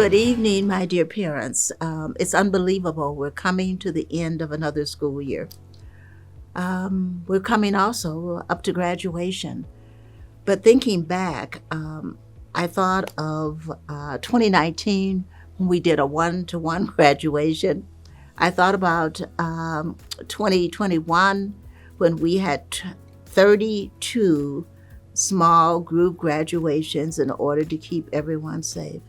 Good evening, my dear parents. It's unbelievable. We're coming to the end of another school year. We're coming also up to graduation. But thinking back, I thought of 2019 when we did a one-to-one graduation. I thought about 2021 when we had 32 small group graduations in order to keep everyone safe.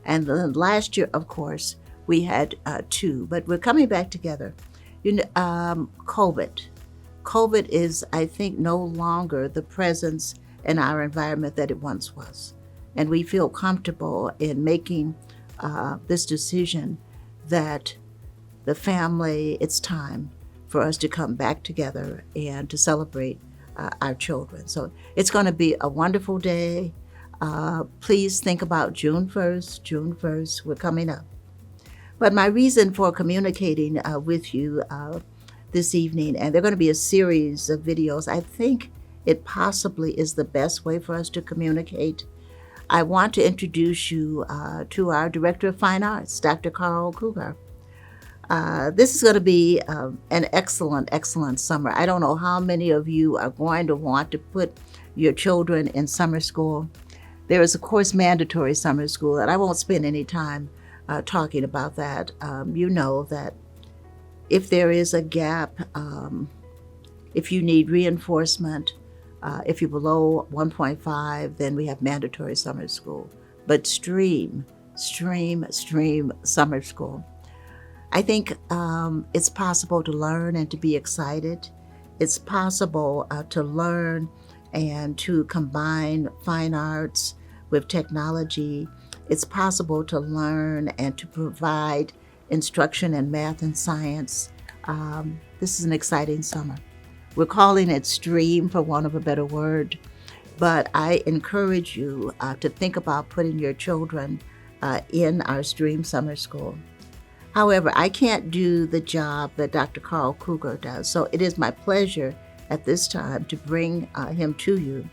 And then last year, of course, we had 2, but we're coming back together. COVID. COVID is, I think, no longer the presence in our environment that it once was. And we feel comfortable in making this decision that the family, it's time for us to come back together and to celebrate our children. So it's going to be a wonderful day. Please think about June 1st, we're coming up. But my reason for communicating with you this evening, and they're going to be a series of videos, I think it possibly is the best way for us to communicate. I want to introduce you to our Director of Fine Arts, Dr. Carl Cogar. This is going to be an excellent summer. I don't know how many of you are going to want to put your children in summer school. There is, of course, mandatory summer school, and I won't spend any time talking about that. You know that if there is a gap, if you need reinforcement, if you're below 1.5, then we have mandatory summer school. But stream summer school. I think it's possible to learn and to be excited. It's possible to learn and to combine fine arts with technology. It's possible to learn and to provide instruction in math and science. This is an exciting summer. We're calling it STREAM for want of a better word, but I encourage you to think about putting your children in our STREAM summer school. However, I can't do the job that Dr. Carl Cogar does, so it is my pleasure at this time to bring him to you.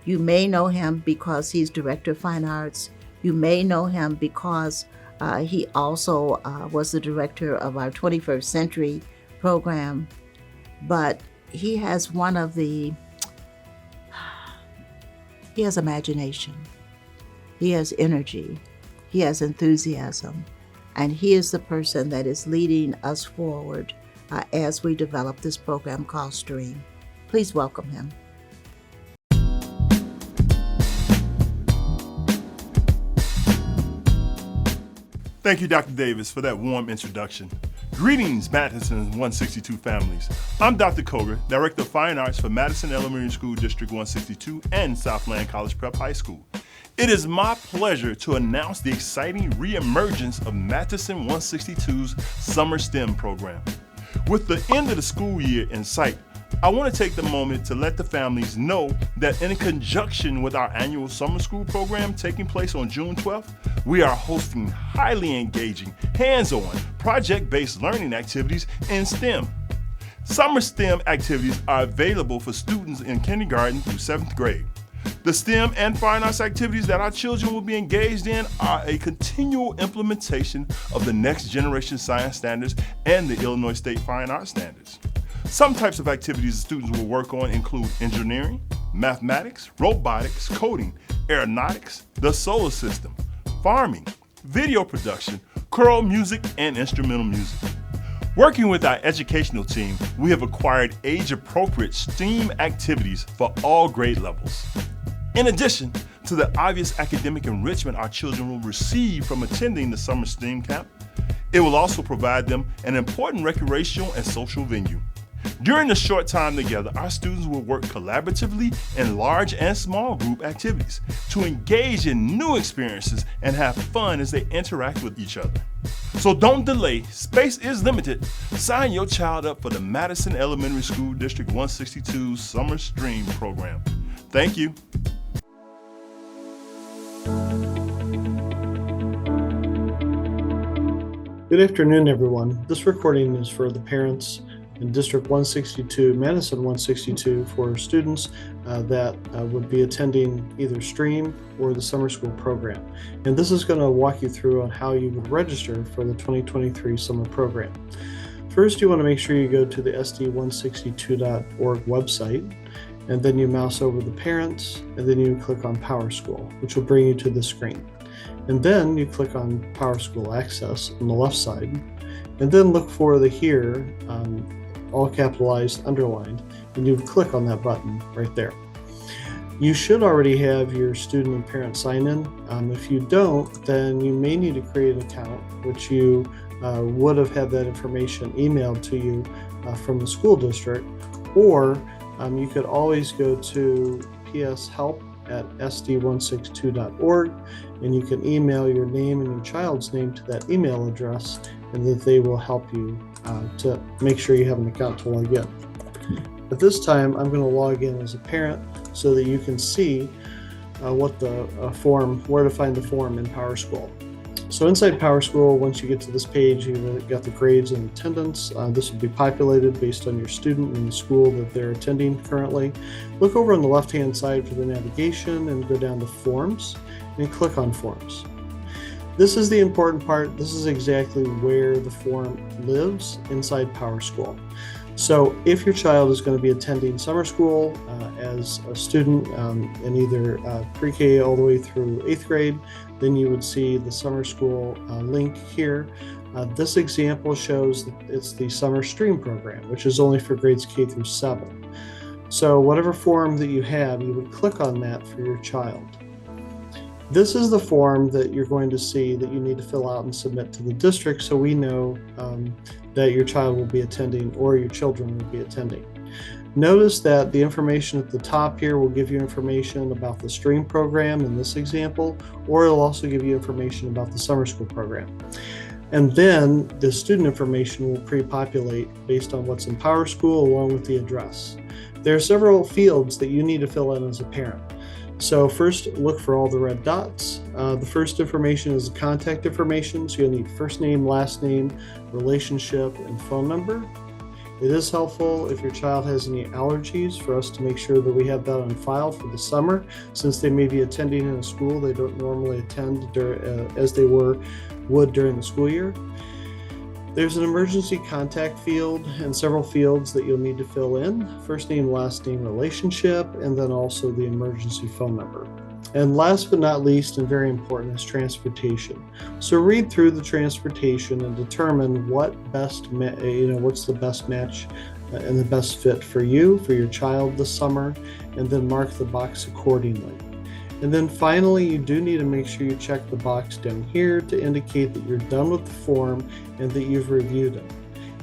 You may know him because he's Director of Fine Arts. You may know him because he also was the director of our 21st Century program. But he has he has imagination, he has energy, he has enthusiasm, and he is the person that is leading us forward as we develop this program called STREAM. Please welcome him. Thank you, Dr. Davis, for that warm introduction. Greetings, Madison 162 families. I'm Dr. Cogar, Director of Fine Arts for Madison Elementary School District 162 and Southland College Prep High School. It is my pleasure to announce the exciting reemergence of Madison 162's Summer S.T.R.E.A.M program. With the end of the school year in sight, I want to take the moment to let the families know that in conjunction with our annual summer school program taking place on June 12th, we are hosting highly engaging, hands-on, project-based learning activities in STEM. Summer STEM activities are available for students in kindergarten through 7th grade. The STEM and fine arts activities that our children will be engaged in are a continual implementation of the next generation science standards and the Illinois State Fine Arts Standards. Some types of activities the students will work on include engineering, mathematics, robotics, coding, aeronautics, the solar system, farming, video production, choral music, and instrumental music. Working with our educational team, we have acquired age-appropriate STEAM activities for all grade levels. In addition to the obvious academic enrichment our children will receive from attending the Summer STEAM camp, it will also provide them an important recreational and social venue. During the short time together, our students will work collaboratively in large and small group activities to engage in new experiences and have fun as they interact with each other. So don't delay, space is limited. Sign your child up for the Madison Elementary School District 162 Summer S.T.R.E.A.M program. Thank you. Good afternoon, everyone. This recording is for the parents in District 162, Madison 162, for students that would be attending either S.T.R.E.A.M or the summer school program. And this is going to walk you through on how you would register for the 2023 summer program. First, you want to make sure you go to the sd162.org website, and then you mouse over the parents, and then you click on PowerSchool, which will bring you to the screen. And then you click on PowerSchool Access on the left side, and then look for the here, all capitalized, underlined, and you click on that button right there. You should already have your student and parent sign in. If you don't, then you may need to create an account, which you would have had that information emailed to you from the school district, or you could always go to pshelp@sd162.org, and you can email your name and your child's name to that email address, and that they will help you to make sure you have an account to log in. At this time, I'm going to log in as a parent so that you can see what the where to find the form in PowerSchool. So inside PowerSchool, once you get to this page, you've got the grades and attendance. This will be populated based on your student and the school that they're attending currently. Look over on the left-hand side for the navigation and go down to Forms and click on Forms. This is the important part. This is exactly where the form lives inside PowerSchool. So if your child is going to be attending summer school as a student in either pre-K all the way through 8th grade, then you would see the summer school link here. This example shows that it's the Summer S.T.R.E.A.M program, which is only for grades K through 7. So whatever form that you have, you would click on that for your child. This is the form that you're going to see that you need to fill out and submit to the district, so we know that your child will be attending or your children will be attending. Notice that the information at the top here will give you information about the S.T.R.E.A.M program in this example, or it'll also give you information about the summer school program. And then the student information will pre-populate based on what's in PowerSchool along with the address. There are several fields that you need to fill in as a parent. So first, look for all the red dots. The first information is the contact information. So you'll need first name, last name, relationship, and phone number. It is helpful if your child has any allergies for us to make sure that we have that on file for the summer, since they may be attending in a school they don't normally attend as they would during the school year. There's an emergency contact field and several fields that you'll need to fill in: first name, last name, relationship, and then also the emergency phone number. And last but not least, and very important, is transportation. So read through the transportation and determine what's the best match and the best fit for you, for your child this summer, and then mark the box accordingly. And then finally, you do need to make sure you check the box down here to indicate that you're done with the form and that you've reviewed it.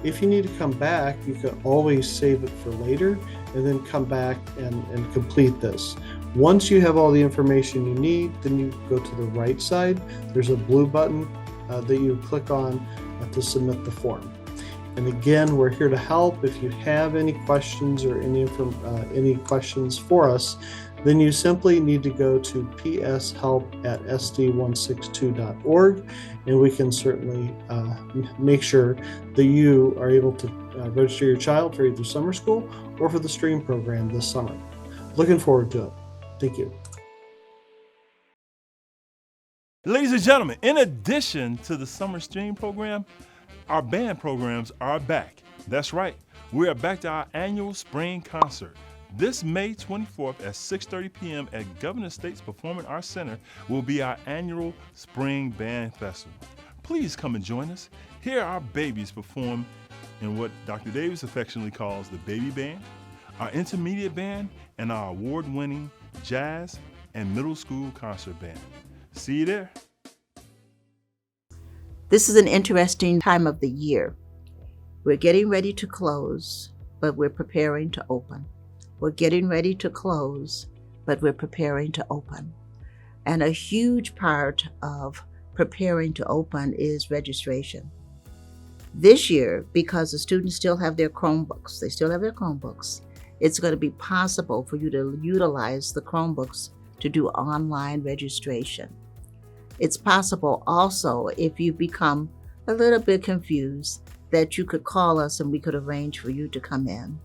If you need to come back, you can always save it for later and then come back and complete this. Once you have all the information you need, then you go to the right side. There's a blue button that you click on to submit the form. And again, we're here to help. If you have any questions or any questions for us, then you simply need to go to pshelp@sd162.org, and we can certainly make sure that you are able to register your child for either summer school or for the S.T.R.E.A.M program this summer. Looking forward to it. Thank you. Ladies and gentlemen, in addition to the Summer S.T.R.E.A.M program, our band programs are back. That's right, we are back to our annual spring concert. This May 24th at 6:30 p.m. at Governor State's Performing Arts Center will be our annual Spring Band Festival. Please come and join us. Hear our babies perform in what Dr. Davis affectionately calls the baby band, our intermediate band, and our award-winning jazz and middle school concert band. See you there. This is an interesting time of the year. We're getting ready to close, but we're preparing to open. We're getting ready to close, but we're preparing to open. And a huge part of preparing to open is registration. This year, because the students still have their Chromebooks, it's going to be possible for you to utilize the Chromebooks to do online registration. It's possible also, if you become a little bit confused, that you could call us and we could arrange for you to come in.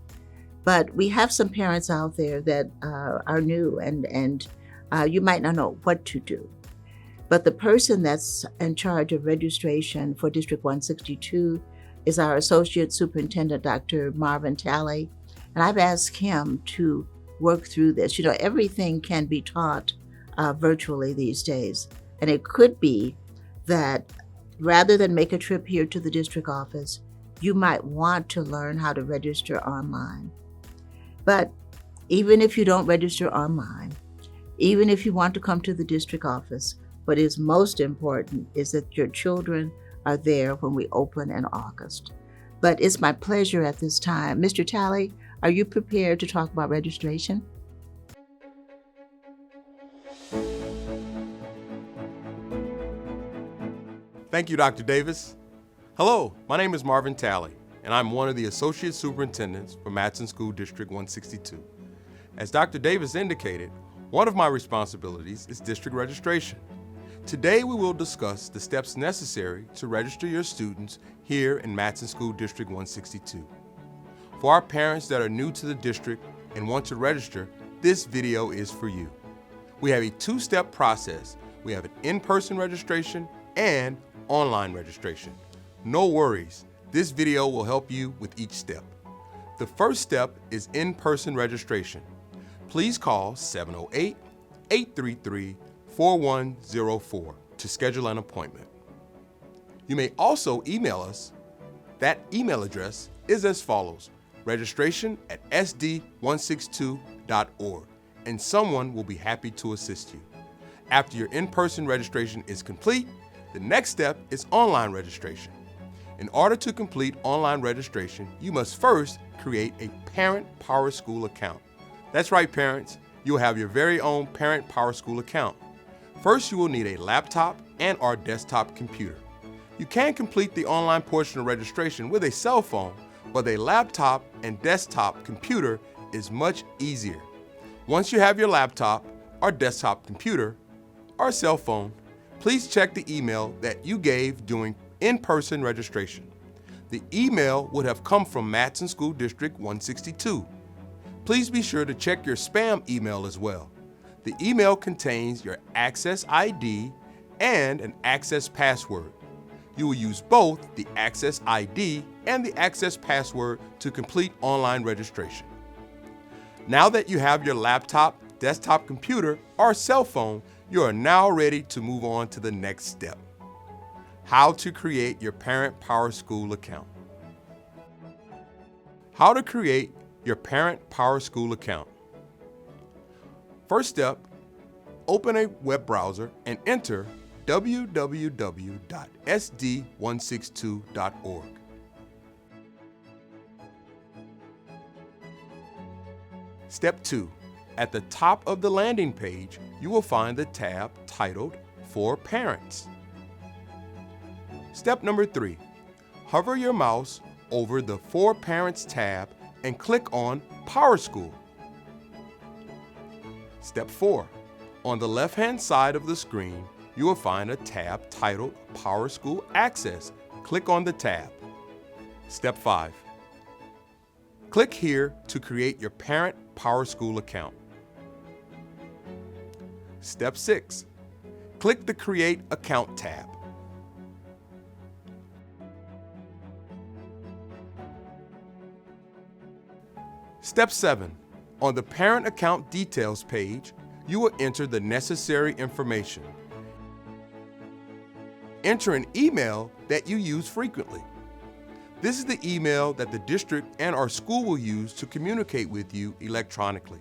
But we have some parents out there that are new and you might not know what to do. But the person that's in charge of registration for District 162 is our Associate Superintendent, Dr. Marvin Talley. And I've asked him to work through this. You know, everything can be taught virtually these days. And it could be that rather than make a trip here to the district office, you might want to learn how to register online. But even if you don't register online, even if you want to come to the district office, what is most important is that your children are there when we open in August. But it's my pleasure at this time. Mr. Talley, are you prepared to talk about registration? Thank you, Dr. Davis. Hello, my name is Marvin Talley, and I'm one of the Associate Superintendents for Madison School District 162. As Dr. Davis indicated, one of my responsibilities is district registration. Today we will discuss the steps necessary to register your students here in Madison School District 162. For our parents that are new to the district and want to register, this video is for you. We have a two-step process. We have an in-person registration and online registration. No worries, this video will help you with each step. The first step is in-person registration. Please call 708-833-4104 to schedule an appointment. You may also email us. That email address is as follows: registration@sd162.org, and someone will be happy to assist you. After your in-person registration is complete, the next step is online registration. In order to complete online registration, you must first create a Parent PowerSchool account. That's right, parents. You'll have your very own Parent PowerSchool account. First, you will need a laptop and/or desktop computer. You can complete the online portion of registration with a cell phone, but a laptop and desktop computer is much easier. Once you have your laptop or desktop computer or cell phone, please check the email that you gave during in-person registration. The email would have come from Madison School District 162. Please be sure to check your spam email as well. The email contains your access ID and an access password. You will use both the access ID and the access password to complete online registration. Now that you have your laptop, desktop computer, or cell phone, you are now ready to move on to the next step: how to create your Parent PowerSchool account. How to create your Parent PowerSchool account. First step, open a web browser and enter www.sd162.org. Step 2. At the top of the landing page, you will find the tab titled For Parents. Step number 3. Hover your mouse over the For Parents tab and click on PowerSchool. Step 4. On the left-hand side of the screen, you will find a tab titled PowerSchool Access. Click on the tab. Step 5. Click here to create your Parent PowerSchool account. Step 6. Click the Create Account tab. Step 7. On the Parent Account Details page, you will enter the necessary information. Enter an email that you use frequently. This is the email that the district and our school will use to communicate with you electronically.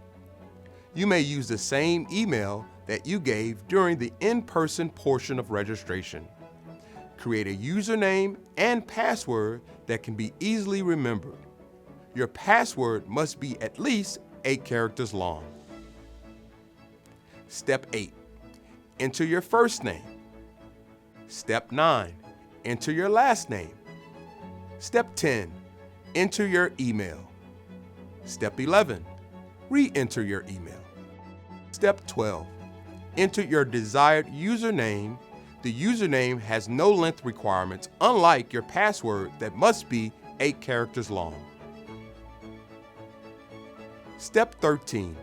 You may use the same email that you gave during the in-person portion of registration. Create a username and password that can be easily remembered. Your password must be at least 8 characters long. Step 8. Enter your first name. Step 9. Enter your last name. Step 10. Enter your email. Step 11. Re-enter your email. Step 12. Enter your desired username, The username has no length requirements, unlike your password that must be 8 characters long. Step 13.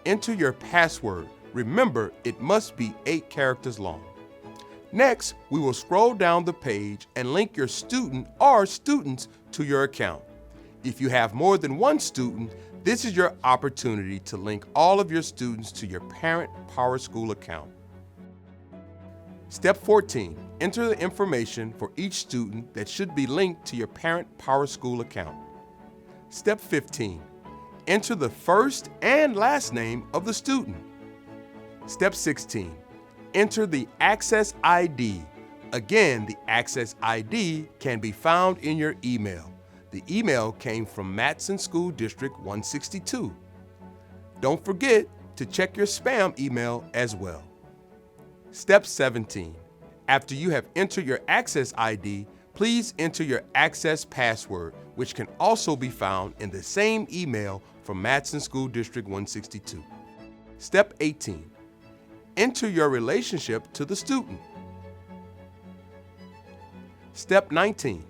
Enter your password. Remember, it must be 8 characters long. Next, we will scroll down the page and link your student or students to your account. If you have more than one student, this is your opportunity to link all of your students to your Parent PowerSchool account. Step 14. Enter the information for each student that should be linked to your Parent PowerSchool account. Step 15. Enter the first and last name of the student. Step 16. Enter the Access ID. Again, the Access ID can be found in your email. The email came from Madison School District 162. Don't forget to check your spam email as well. Step 17. After you have entered your Access ID, please enter your Access password, which can also be found in the same email from Madison School District 162. Step 18. Enter your relationship to the student. Step 19.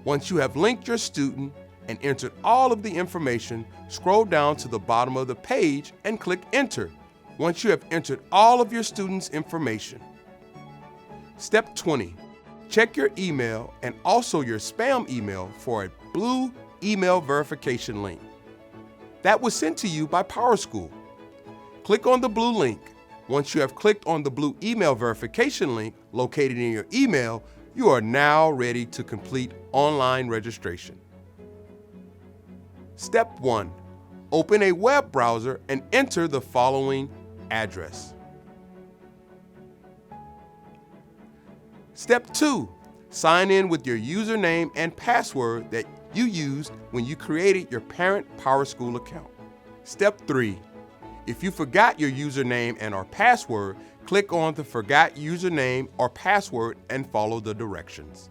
Once you have linked your student and entered all of the information, scroll down to the bottom of the page and click Enter once you have entered all of your students' information. Step 20. Check your email and also your spam email for a blue email verification link. That was sent to you by PowerSchool. Click on the blue link. Once you have clicked on the blue email verification link located in your email, you are now ready to complete online registration. Step 1. Open a web browser and enter the following address. Step 2. Sign in with your username and password that you used when you created your Parent PowerSchool account. Step 3. If you forgot your username and/or password, click on the Forgot Username or Password and follow the directions.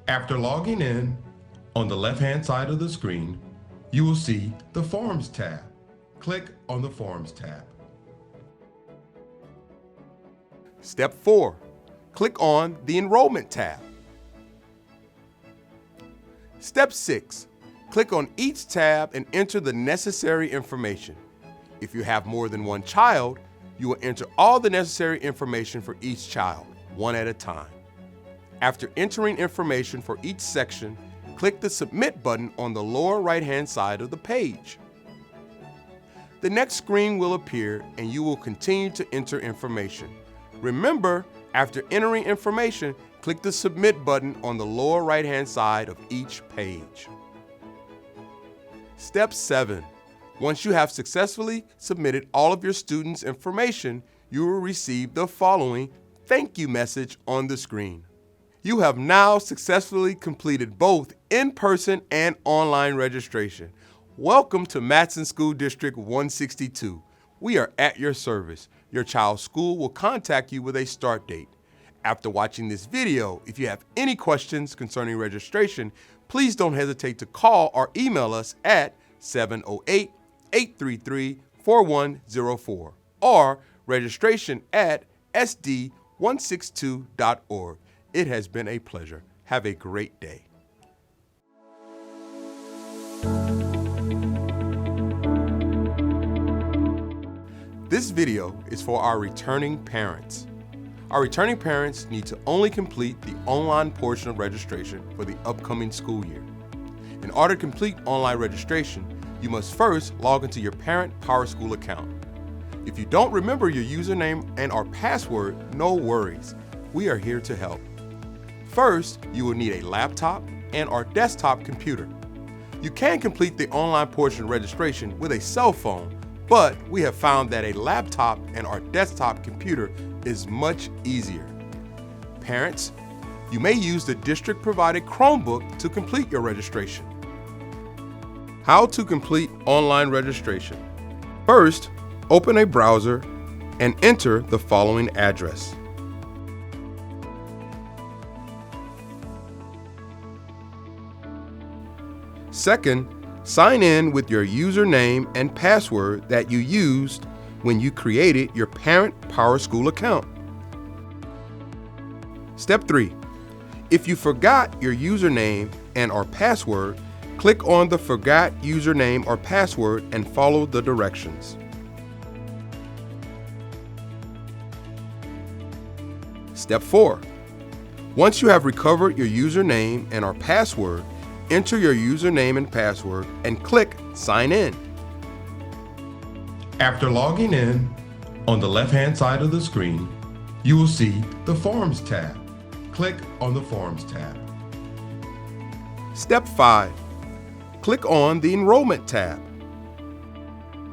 After logging in, on the left-hand side of the screen, you will see the Forms tab. Click on the Forms tab. Step 4. Click on the Enrollment tab. Step 6. Click on each tab and enter the necessary information. If you have more than one child, you will enter all the necessary information for each child, one at a time. After entering information for each section, click the Submit button on the lower right-hand side of the page. The next screen will appear and you will continue to enter information. Remember, after entering information, click the Submit button on the lower right-hand side of each page. Step 7. Once you have successfully submitted all of your students' information, you will receive the following thank you message on the screen. You have now successfully completed both in-person and online registration. Welcome to Madison School District 162. We are at your service. Your child's school will contact you with a start date. After watching this video, if you have any questions concerning registration, please don't hesitate to call or email us at 708-833-4104 or registration@sd162.org. It has been a pleasure. Have a great day. This video is for our returning parents. Our returning parents need to only complete the online portion of registration for the upcoming school year. In order to complete online registration, you must first log into your Parent PowerSchool account. If you don't remember your username and/or password, no worries. We are here to help. First, you will need a laptop and/or desktop computer. You can complete the online portion of registration with a cell phone, but we have found that a laptop and/or desktop computer is much easier. Parents, you may use the district-provided Chromebook to complete your registration. How to complete online registration. First, open a browser and enter the following address. Second, sign in with your username and password that you used when you created your Parent PowerSchool account. Step 3. If you forgot your username and/or password, click on the Forgot Username or Password and follow the directions. Step 4. Once you have recovered your username and/or password, enter your username and password and click Sign In. After logging in, on the left-hand side of the screen, you will see the Forms tab. Click on the Forms tab. Step 5. Click on the Enrollment tab.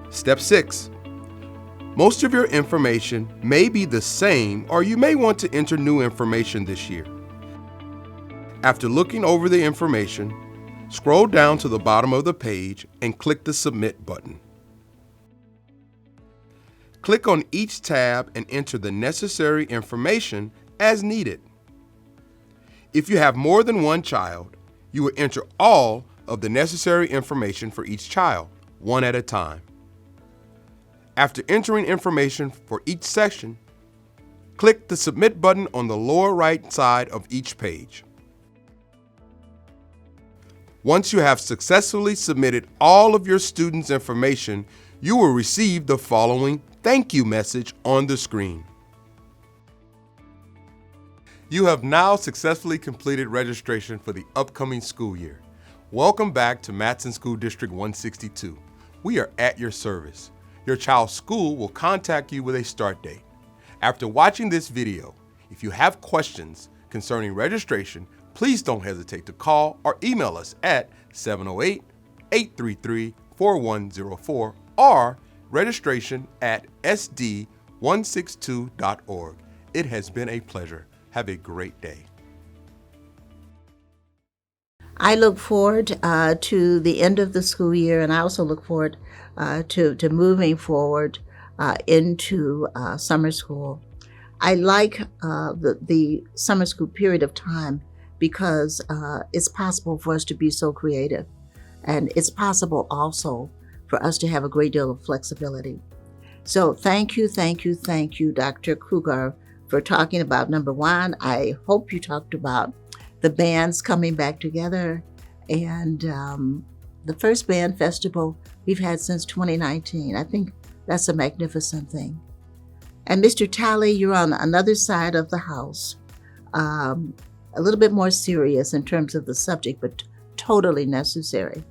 Step 6. Most of your information may be the same, or you may want to enter new information this year. After looking over the information, scroll down to the bottom of the page and click the Submit button. Click on each tab and enter the necessary information as needed. If you have more than one child, you will enter all of the necessary information for each child, one at a time. After entering information for each section, click the Submit button on the lower right side of each page. Once you have successfully submitted all of your students' information, you will receive the following thank you message on the screen. You have now successfully completed registration for the upcoming school year. Welcome back to Madison School District 162. We are at your service. Your child's school will contact you with a start date. After watching this video, if you have questions concerning registration, please don't hesitate to call or email us at 708-833-4104 or registration@sd162.org. It has been a pleasure. Have a great day. I look forward to the end of the school year, and I also look forward to moving forward into summer school. I like the summer school period of time because it's possible for us to be so creative, and it's possible also for us to have a great deal of flexibility. So thank you, Dr. Cogar, for talking about number one. I hope you talked about the bands coming back together, and the first band festival we've had since 2019. I think that's a magnificent thing. And Mr. Talley, you're on another side of the house, a little bit more serious in terms of the subject, but totally necessary.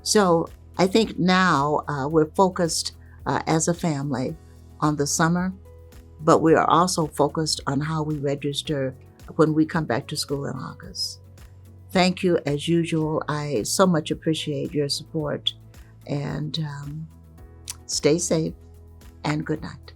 So I think now we're focused as a family on the summer, but we are also focused on how we register when we come back to school in August. Thank you as usual. I so much appreciate your support, and stay safe and good night.